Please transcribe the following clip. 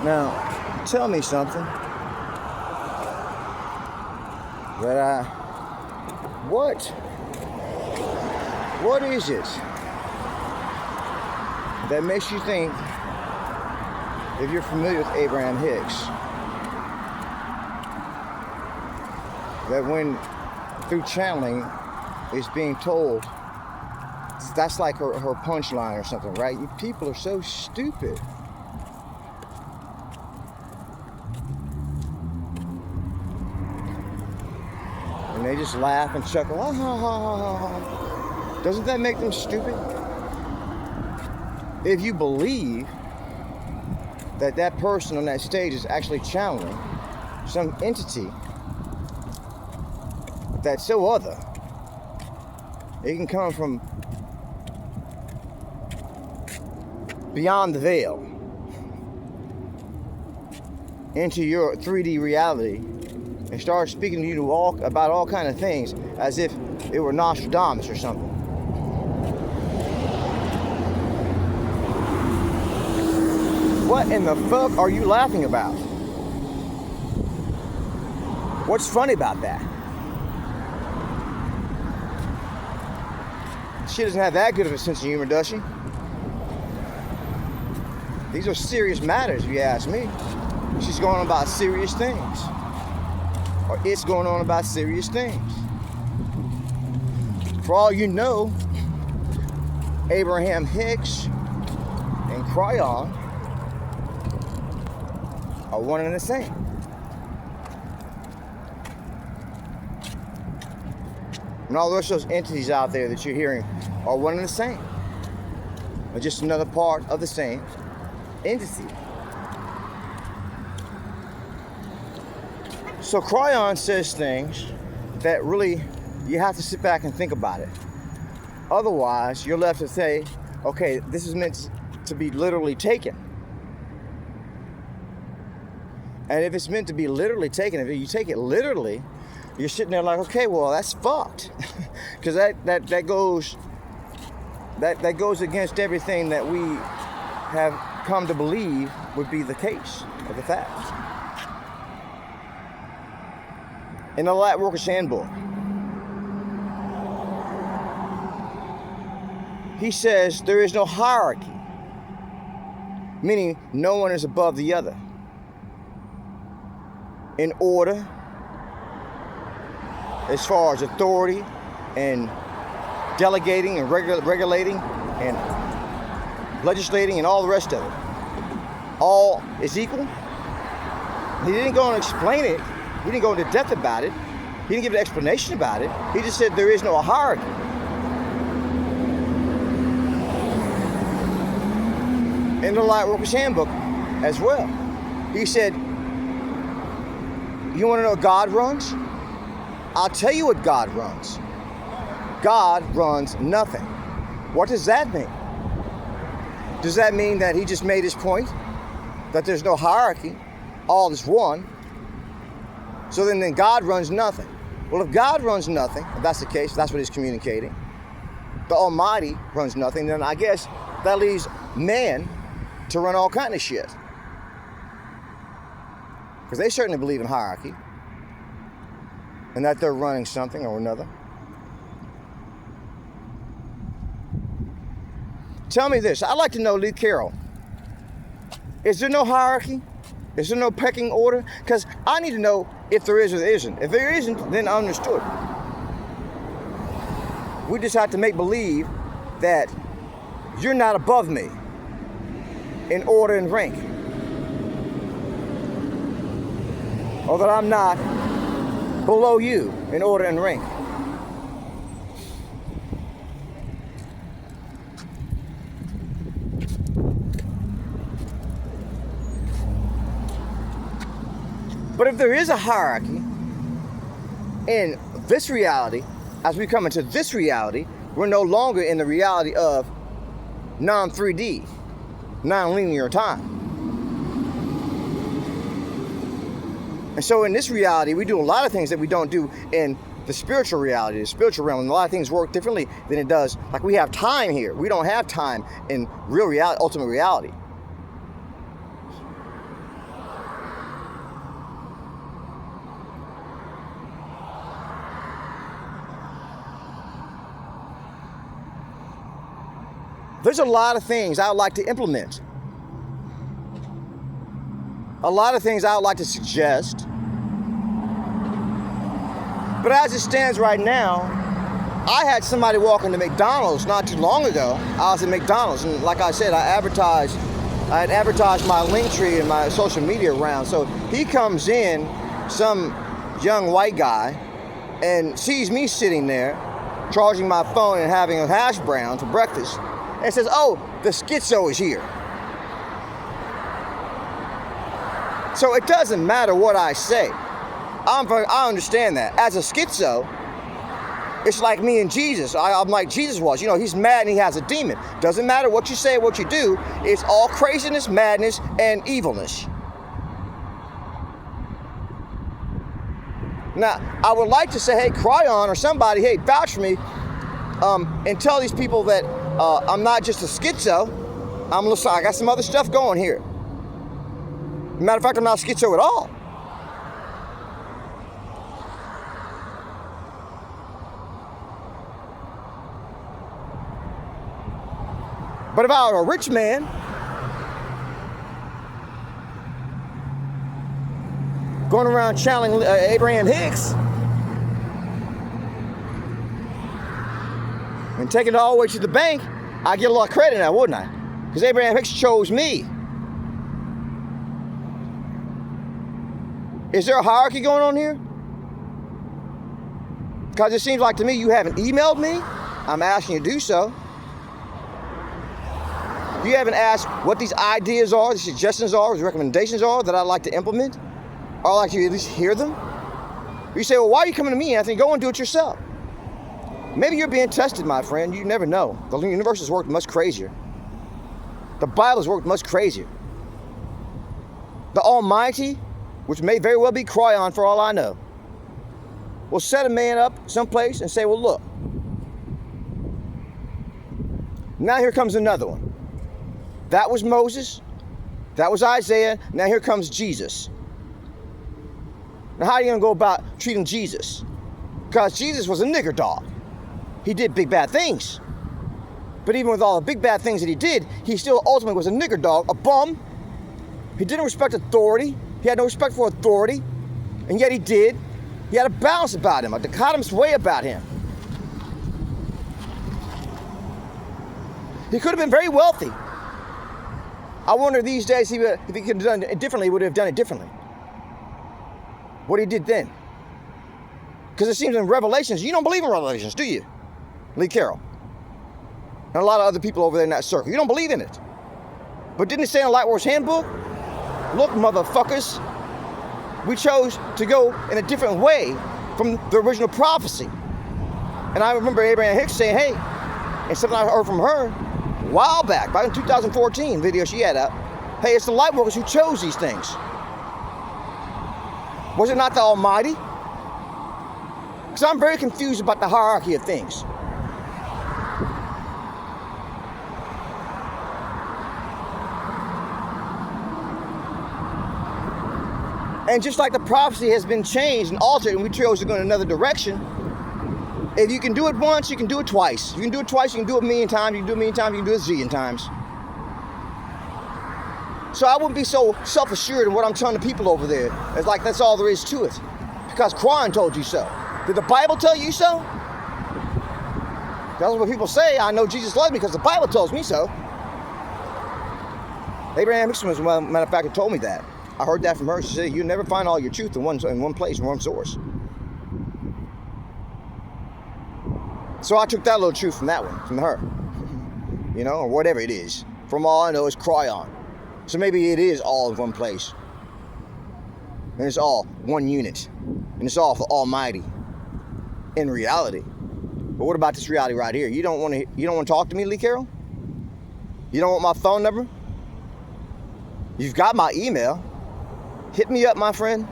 Now, tell me something. What is it that makes you think, if you're familiar with Abraham Hicks, that when through channeling is being told, that's like her punchline or something, right? People are so stupid. And they just laugh and chuckle. Ah, ha, ha, ha, ha. Doesn't that make them stupid? If you believe that that person on that stage is actually channeling some entity that's so other, it can come from beyond the veil into your 3D reality and start speaking to you about all kind of things as if it were Nostradamus or something. What in the fuck are you laughing about? What's funny about that? She doesn't have that good of a sense of humor, does she? These are serious matters, if you ask me. She's going on about serious things. Or it's going on about serious things. For all you know, Abraham Hicks and Cryon are one and the same. And all the rest of those entities out there that you're hearing are one and the same. They're just another part of the same entity. So Cryon says things that really you have to sit back and think about it. Otherwise, you're left to say, okay, this is meant to be literally taken. And if it's meant to be literally taken, if you take it literally, you're sitting there like, okay, well, that's fucked. Because that goes against everything that we have come to believe would be the case of the facts. In the Lightworker's Handbook, he says there is no hierarchy, meaning no one is above the other. In order, as far as authority and delegating and regulating and legislating and all the rest of it, all is equal. He didn't go and explain it. He didn't go into depth about it. He didn't give an explanation about it. He just said there is no hierarchy. In the Lightworker's Handbook as well, he said, you want to know what God runs? I'll tell you what God runs. God runs nothing. What does that mean? Does that mean that he just made his point? That there's no hierarchy, all is one? So then God runs nothing. Well, if God runs nothing, if that's the case, if that's what he's communicating, the Almighty runs nothing, then I guess that leaves man to run all kind of shit. Because they certainly believe in hierarchy and that they're running something or another. Tell me this. I'd like to know, Lee Carroll, is there no hierarchy? Is there no pecking order? Because I need to know if there is or there isn't. If there isn't, then I understood. We just have to make believe that you're not above me in order and rank. Or that I'm not below you in order and rank. But if there is a hierarchy in this reality, as we come into this reality, we're no longer in the reality of non-3D, non-linear time. And so in this reality, we do a lot of things that we don't do in the spiritual reality, the spiritual realm. And a lot of things work differently than it does. Like we have time here. We don't have time in real reality, ultimate reality. There's a lot of things I would like to implement. A lot of things I would like to suggest. But as it stands right now, I had somebody walk into McDonald's not too long ago. I was at McDonald's, and like I said, I had advertised my link tree and my social media around. So he comes in, some young white guy, and sees me sitting there, charging my phone and having a hash brown for breakfast, and says, "Oh, the schizo is here." So it doesn't matter what I say. I understand that. As a schizo, it's like me and Jesus. I'm like Jesus was. You know, he's mad and he has a demon. Doesn't matter what you say or what you do. It's all craziness, madness, and evilness. Now, I would like to say, hey, Cryon or somebody, hey, vouch for me, and tell these people that I'm not just a schizo. I got some other stuff going here. Matter of fact, I'm not schizo at all. But if I were a rich man, going around channeling Abraham Hicks and taking it all the way to the bank, I'd get a lot of credit now, wouldn't I? Because Abraham Hicks chose me. Is there a hierarchy going on here? Because it seems like to me you haven't emailed me. I'm asking you to do so. You haven't asked what these ideas are, these suggestions are, these recommendations are that I'd like to implement. Or I'd like you to at least hear them. You say, well, why are you coming to me, Anthony? Go and do it yourself. Maybe you're being tested, my friend. You never know. The universe has worked much crazier. The Bible has worked much crazier. The Almighty, which may very well be Cryon for all I know, will set a man up someplace and say, well, look. Now here comes another one. That was Moses. That was Isaiah. Now here comes Jesus. Now how are you going to go about treating Jesus? Because Jesus was a nigger dog. He did big bad things. But even with all the big bad things that he did, he still ultimately was a nigger dog, a bum. He didn't respect authority. He had no respect for authority. And yet he did. He had a balance about him, a dichotomous way about him. He could have been very wealthy. I wonder these days if he could have done it differently, he would have done it differently. What he did then. Because it seems in Revelations, you don't believe in Revelations, do you? Lee Carroll. And a lot of other people over there in that circle. You don't believe in it. But didn't it say in the Lightworkers Handbook? Look, motherfuckers, we chose to go in a different way from the original prophecy. And I remember Abraham Hicks saying, hey, and something I heard from her a while back in 2014 video she had up, hey, it's the Lightworkers who chose these things. Was it not the Almighty? Because I'm very confused about the hierarchy of things. And just like the prophecy has been changed and altered and we chose to go in another direction, if you can do it once, you can do it twice. You can do it twice, you can do it a million times, you can do it a million times, you can do it a zillion times. So I wouldn't be so self-assured in what I'm telling the people over there. It's like that's all there is to it. Because Quran told you so. Did the Bible tell you so? That's what people say. I know Jesus loves me because the Bible tells me so. Abraham Hicks, as a matter of fact, had told me that. I heard that from her. She said, you never find all your truth in one place, in one source. So I took that little truth from that one, from her. You know, or whatever it is. From all I know, it's Cryon. So maybe it is all in one place. And it's all one unit. And it's all the Almighty. In reality. But what about this reality right here? You don't want to talk to me, Lee Carroll? You don't want my phone number? You've got my email. Hit me up, my friend.